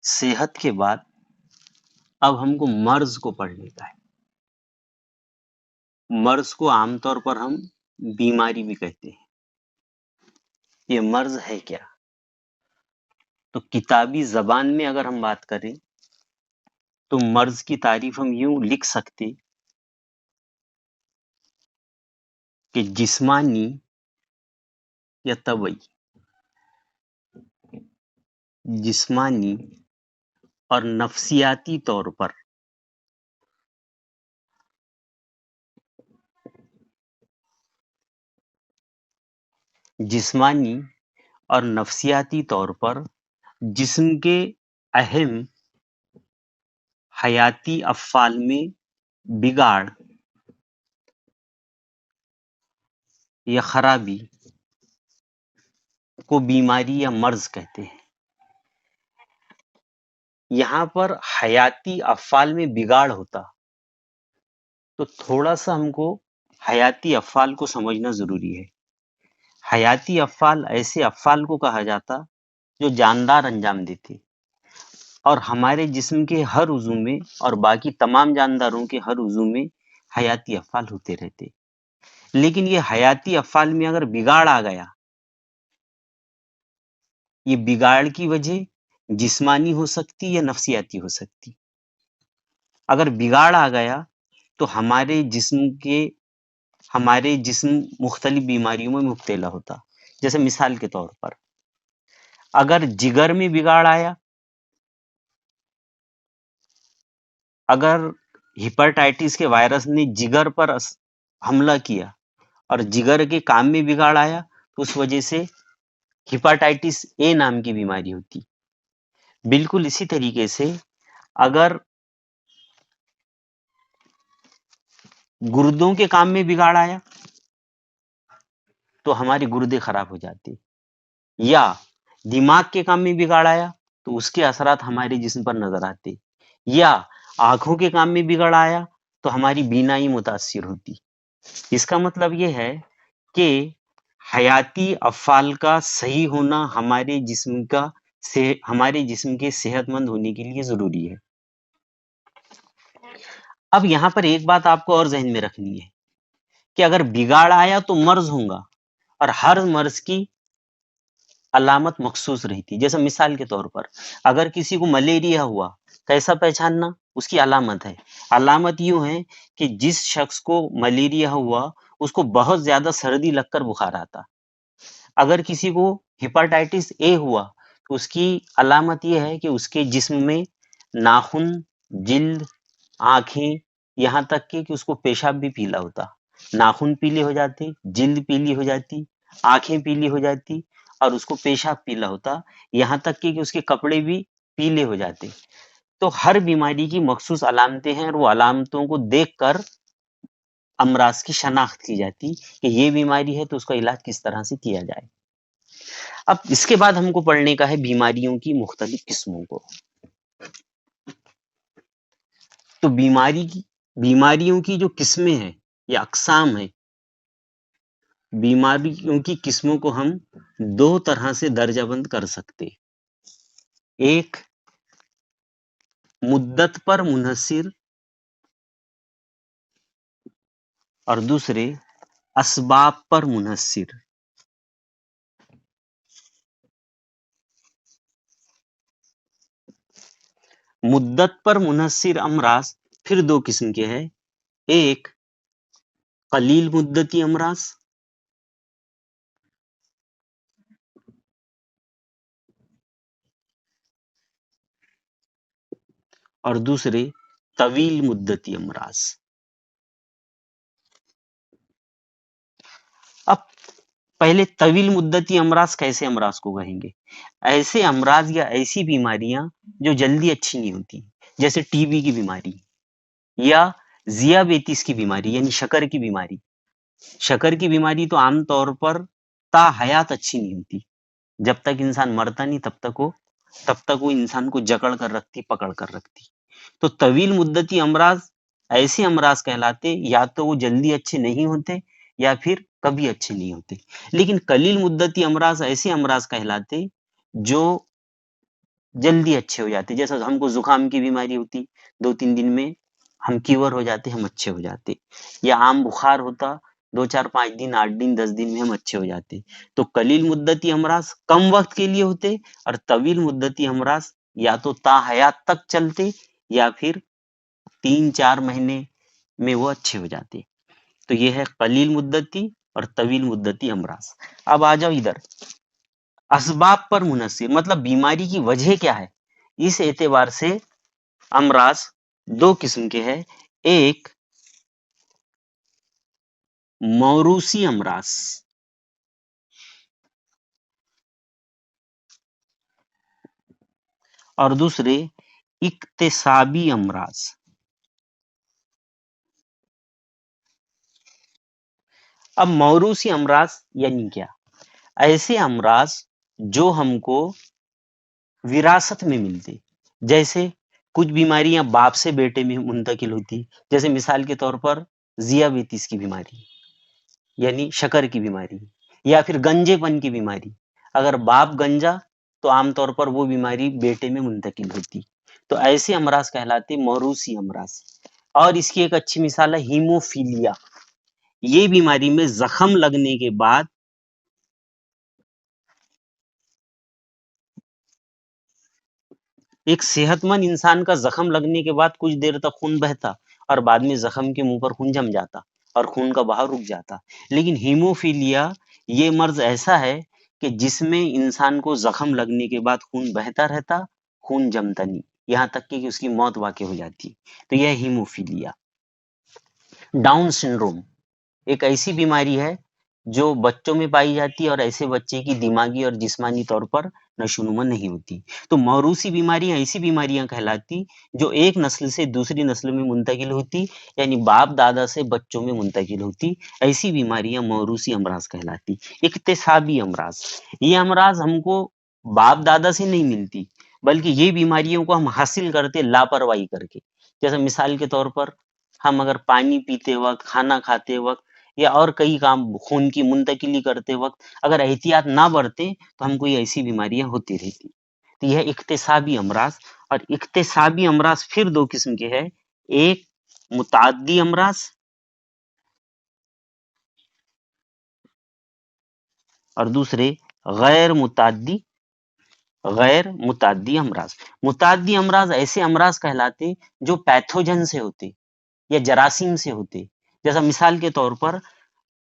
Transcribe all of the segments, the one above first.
صحت کے بعد اب ہم کو مرض کو پڑھنے کا ہے. مرض کو عام طور پر ہم بیماری بھی کہتے ہیں. یہ مرض ہے کیا؟ تو کتابی زبان میں اگر ہم بات کریں تو مرض کی تعریف ہم یوں لکھ سکتے کہ جسمانی یا طبعی، جسمانی اور نفسیاتی طور پر جسمانی اور نفسیاتی طور پر جسم کے اہم حیاتی افعال میں بگاڑ یا خرابی کو بیماری یا مرض کہتے ہیں. یہاں پر حیاتی افعال میں بگاڑ ہوتا تو تھوڑا سا ہم کو حیاتی افعال کو سمجھنا ضروری ہے. حیاتی افعال ایسے افعال کو کہا جاتا جو جاندار انجام دیتے اور ہمارے جسم کے ہر عضو میں اور باقی تمام جانداروں کے ہر عضو میں حیاتی افعال ہوتے رہتے. لیکن یہ حیاتی افعال میں اگر بگاڑ آ گیا، یہ بگاڑ کی وجہ جسمانی ہو سکتی یا نفسیاتی ہو سکتی. اگر بگاڑ آ گیا تو ہمارے جسم مختلف بیماریوں میں مبتلا ہوتا. جیسے مثال کے طور پر اگر جگر میں بگاڑ آیا، اگر ہیپاٹائٹس کے وائرس نے جگر پر حملہ کیا اور جگر کے کام میں بگاڑ آیا تو اس وجہ سے ہیپاٹائٹس اے نام کی بیماری ہوتی. بالکل اسی طریقے سے اگر گردوں کے کام میں بگاڑ آیا تو ہمارے گردے خراب ہو جاتے، یا دماغ کے کام میں بگاڑ آیا تو اس کے اثرات ہمارے جسم پر نظر آتے، یا آنکھوں کے کام میں بگڑ آیا تو ہماری بینائی متاثر ہوتی. اس کا مطلب یہ ہے کہ حیاتی افعال کا صحیح ہونا ہمارے جسم کے صحت مند ہونے کے لیے ضروری ہے. اب یہاں پر ایک بات آپ کو اور ذہن میں رکھنی ہے کہ اگر بگاڑ آیا تو مرض ہوگا اور ہر مرض کی علامت مخصوص رہتی. جیسے مثال کے طور پر اگر کسی کو ملیریا ہوا، کیسا پہچاننا؟ اس کی علامت ہے. علامت یوں ہے کہ جس شخص کو ملیریا ہوا اس کو بہت زیادہ سردی لگ کر بخار آتا. اگر کسی کو ہیپاٹائٹس اے ہوا تو اس کی علامت یہ ہے کہ اس کے جسم میں ناخن، جلد، آنکھیں، یہاں تک کہ اس کو پیشاب بھی پیلا ہوتا. ناخن پیلے ہو جاتے، جلد پیلی ہو جاتی، آنکھیں پیلی ہو جاتی اور اس کو پیشاب پیلا ہوتا، یہاں تک کہ اس کے کپڑے بھی پیلے ہو جاتے. تو ہر بیماری کی مخصوص علامتیں ہیں اور وہ علامتوں کو دیکھ کر امراض کی شناخت کی جاتی کہ یہ بیماری ہے تو اس کا علاج کس طرح سے کیا جائے. اب اس کے بعد ہم کو پڑھنے کا ہے بیماریوں کی مختلف قسموں کو. تو بیماریوں کی جو قسمیں ہیں یا اقسام ہیں، بیماریوں کی قسموں کو ہم دو طرح سے درجہ بند کر سکتے. ایک مدت پر منحصر اور دوسرے اسباب پر منحصر. مدت پر منحصر امراض پھر دو قسم کے ہیں. ایک قلیل مدتی امراض اور دوسرے طویل مدتی امراض. اب پہلے طویل مدتی امراض کیسے امراض کو کہیں گے؟ ایسے امراض یا ایسی بیماریاں جو جلدی اچھی نہیں ہوتی، جیسے ٹی بی کی بیماری یا ذیابیطس کی بیماری یعنی شکر کی بیماری. شکر کی بیماری تو عام طور پر تا حیات اچھی نہیں ہوتی، جب تک انسان مرتا نہیں تب تک وہ انسان کو جکڑ کر رکھتی، پکڑ کر رکھتی. تو طویل مدتی امراض ایسے امراض کہلاتے یا تو وہ جلدی اچھے نہیں ہوتے یا پھر کبھی اچھے نہیں ہوتے. لیکن قلیل مدتی امراض ایسے امراض کہلاتے جو جلدی اچھے ہو جاتے. جیسا ہم کو زکام کی بیماری ہوتی 2-3 دن میں ہم کیور ہو جاتے, ہم اچھے ہو جاتے, یا عام بخار ہوتا 2-4-5 دن 8 دن 10 دن میں ہم اچھے ہو جاتے. تو قلیل مدتی امراض کم وقت کے لیے ہوتے, اور طویل مدتی امراض یا تو تا حیات تک چلتے یا پھر 3-4 مہینے میں وہ اچھے ہو جاتے. تو یہ ہے قلیل مدتی اور طویل مدتی امراض. اب آ جاؤ ادھر, اسباب پر منحصر مطلب بیماری کی وجہ کیا ہے. اس اعتبار سے امراض 2 قسم کے ہیں. ایک موروثی امراض اور دوسرے اکتسابی امراض. اب موروثی امراض یعنی کیا؟ ایسے امراض جو ہم کو وراثت میں ملتے, جیسے کچھ بیماریاں باپ سے بیٹے میں منتقل ہوتی, جیسے مثال کے طور پر ذیابیطس کی بیماری یعنی شکر کی بیماری, یا پھر گنجے پن کی بیماری. اگر باپ گنجا تو عام طور پر وہ بیماری بیٹے میں منتقل ہوتی. تو ایسے امراض کہلاتے موروثی امراض. اور اس کی ایک اچھی مثال ہے ہیموفیلیا. یہ بیماری میں زخم لگنے کے بعد ایک صحت مند انسان کا زخم لگنے کے بعد کچھ دیر تک خون بہتا اور بعد میں زخم کے منہ پر خون جم جاتا اور خون کا بہاؤ رک جاتا. لیکن ہیموفیلیا یہ مرض ایسا ہے کہ جس میں انسان کو زخم لگنے کے بعد خون بہتا رہتا, خون جمتا نہیں, یہاں تک کہ اس کی موت واقع ہو جاتی. تو یہ ہیموفیلیا. ڈاؤن سنڈروم ایک ایسی بیماری ہے جو بچوں میں پائی جاتی ہے اور ایسے بچے کی دماغی اور جسمانی طور پر نشوونما نہیں ہوتی. تو موروثی بیماریاں ایسی بیماریاں کہلاتی جو ایک نسل سے دوسری نسل میں منتقل ہوتی, یعنی باپ دادا سے بچوں میں منتقل ہوتی. ایسی بیماریاں موروثی امراض کہلاتی. اکتسابی امراض, یہ امراض ہم کو باپ دادا سے نہیں ملتی بلکہ یہ بیماریوں کو ہم حاصل کرتے لاپرواہی کر کے. جیسے مثال کے طور پر ہم اگر پانی پیتے وقت, کھانا کھاتے وقت یا اور کئی کام خون کی منتقلی کرتے وقت اگر احتیاط نہ برتے تو ہم کو یہ ایسی بیماریاں ہوتی رہتی. تو یہ اکتسابی امراض. اور اکتسابی امراض پھر 2 قسم کے ہیں, ایک متعدی امراض اور دوسرے غیر متعدی امراض. متعدی امراض ایسے امراض کہلاتے جو پیتھوجن سے ہوتے یا جراثیم سے ہوتے. جیسا مثال کے طور پر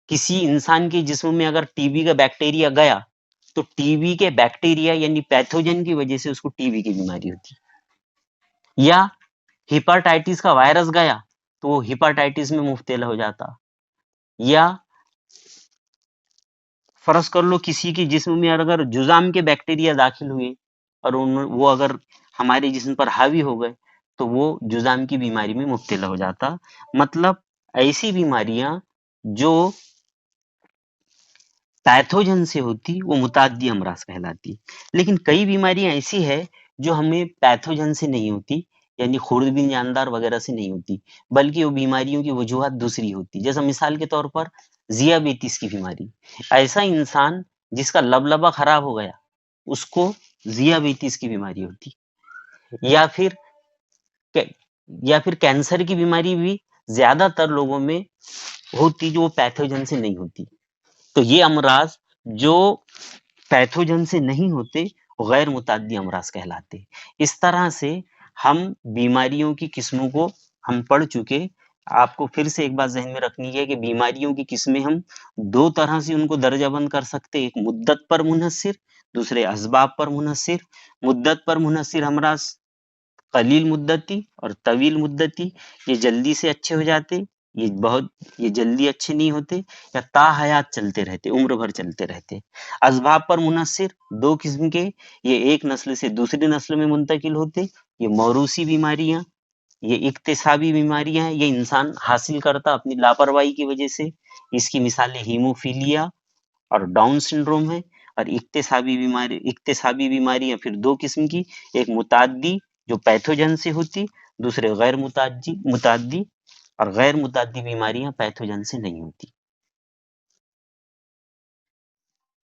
کسی انسان کے جسم میں اگر ٹی بی کا بیکٹیریا گیا تو ٹی بی کے بیکٹیریا یعنی پیتھوجن کی وجہ سے اس کو ٹی بی کی بیماری ہوتی. یا ہیپاٹائٹس کا وائرس گیا تو وہ ہیپاٹائٹس میں مبتلا ہو جاتا. یا فرض کر لو کسی کے جسم میں اگر جذام کے بیکٹیریا داخل ہوئے اور وہ اگر ہمارے جسم پر حاوی ہو گئے تو وہ جذام کی بیماری میں مبتلا ہو جاتا. مطلب ایسی بیماریاں جو پیتھوجن سے ہوتی وہ متعدی امراض کہلاتی. لیکن کئی بیماریاں ایسی ہے جو ہمیں پیتھوجن سے نہیں ہوتی, یعنی خوردبین جاندار وغیرہ سے نہیں ہوتی, بلکہ وہ بیماریوں کی وجوہات دوسری ہوتی. جیسا مثال کے طور پر ذیابیطس کی بیماری, ایسا انسان جس کا لبلبا خراب ہو گیا اس کو ذیابیطس کی بیماری ہوتی. یا پھر کینسر کی بیماری بھی زیادہ تر لوگوں میں ہوتی جو پیتھوجن سے نہیں ہوتی. تو یہ امراض جو پیتھوجن سے نہیں ہوتے غیر متعدی امراض کہلاتے. اس طرح سے ہم بیماریوں کی قسموں کو ہم پڑھ چکے. آپ کو پھر سے ایک بات ذہن میں رکھنی ہے کہ بیماریوں کی قسمیں ہم 2 طرح سے ان کو درجہ بند کر سکتے, ایک مدت پر منحصر, دوسرے اسباب پر منحصر. مدت پر منحصر امراض قلیل مدتی اور طویل مدتی, یہ جلدی سے اچھے ہو جاتے, یہ جلدی اچھے نہیں ہوتے یا تا حیات چلتے رہتے, عمر بھر چلتے رہتے. اسباب پر منحصر 2 قسم کے, یہ ایک نسل سے دوسری نسل میں منتقل ہوتے, یہ موروثی بیماریاں. یہ اکتسابی بیماریاں ہیں, یہ انسان حاصل کرتا اپنی لاپرواہی کی وجہ سے. اس کی مثالیں ہیموفیلیا اور ڈاؤن سنڈروم ہے. اور اکتسابی بیماریاں پھر 2 قسم کی, ایک متعدی جو پیتھوجن سے ہوتی, دوسرے غیر متعدی, اور غیر متعدی بیماریاں پیتھوجن سے نہیں ہوتی.